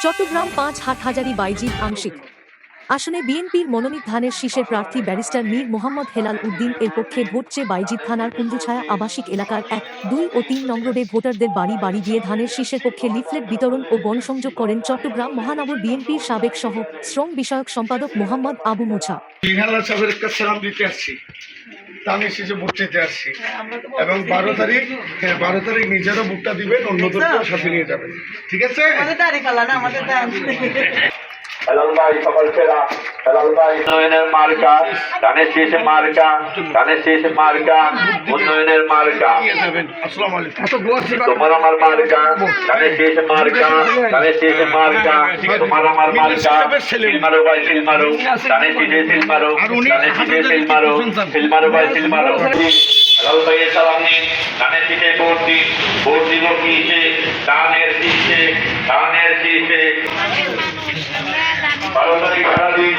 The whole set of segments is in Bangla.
চট্টগ্রাম ৫ হাটহাজারী বাইজিদ আংশিক আসনে বিএনপির মনোনীত ধানের শীষের প্রার্থী ব্যারিস্টার মীর মোহাম্মদ হেলাল উদ্দিন এর পক্ষে ভোট চেয়ে বাইজিদ থানার কুন্দুছায়া আবাসিক এলাকার ১, ২ ও ৩ নং রোডে ভোটারদের বাড়ি বাড়ি গিয়ে ধানের শীষের পক্ষে লিফলেট বিতরণ ও গণসংযোগ করেন চট্টগ্রাম মহানগর বিএনপির সাবেক সহ শ্রম বিষয়ক সম্পাদক মোহাম্মদ আবু মুছা। হেলাল সাহেবের একটা সালাম দিতে আসছি, ধানের শীষে ভোট চাইতে আসছি এবং 12 তারিখ নিজেরও ভোটটা দিবেন, অন্যদেরকেও সাথে নিয়ে যাবেন। ঠিক আছে? হেলাল ভাই সকল সেরা, হেলাল ভাই উন্নয়নের মার্কা, ধানের শীষ মার্কা, ধানের শীষ মার্কা, উন্নয়নের মার্কা। আসসালামু আলাইকুম। তোমার আমার মার্কা, ধানের শীষ মার্কা, ধানের শীষ মার্কা, তোমার আমার মার্কা। সিল মারো ভাই সিল মারো, ধানের শীষে সিল মারো, ধানের শীষে সিল মারো, সিল মারো ভাই সিল মারো। হেলাল ভাইয়ের সালাম নিন, ধানের শীষে ভোট দিন, ভোট দিব কিসে? ধানের শীষে, ধানের শীষে। 12 তারিখ সারাদিন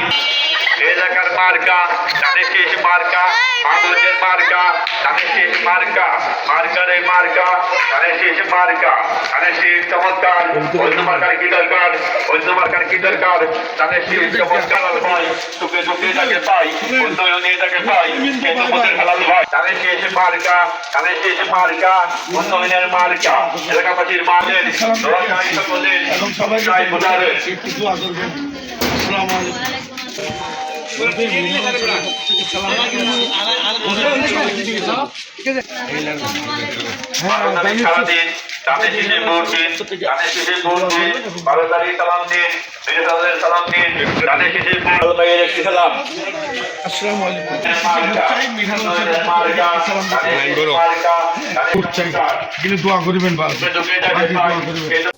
এলাকার মার্কা, ধানের শীষ মার্কা, মানুষের মার্কা, ধানের শীষ মার্কা, মার্কারে মার্কা, ধানের শীষ মার্কা, ধানের শীষ চমৎকার। অন্য মার্কার কি দরকার? অন্য মার্কার কি দরকার? ধানের শীষ চমৎকার ভাই, তোকে তোকে তাকে পাই, উন্নয়নে তাকে পাই, কিন্তু মোদের হেলাল ভাই। ধানের শীষ মার্কা, ধানের শীষ মার্কা, উন্নয়নের মার্কা, এলাকাবাসীর মাঝের দরকারি সকলের সবাই ভোটারের। দোয়া করবেন। আসসালামু আলাইকুম। সারাদিন ধানের শীষে ভোট দিন, ধানের শীষে ভোট দিন, 12 তারিখ সালাম দিন, মির্জাদের সালাম দিন, ধানের শীষে ভোট ভাইয়ের একটি সালাম। আসসালামু আলাইকুম। মার্কা, কিন্তু দোয়া করবেন, দোয়া করবেন।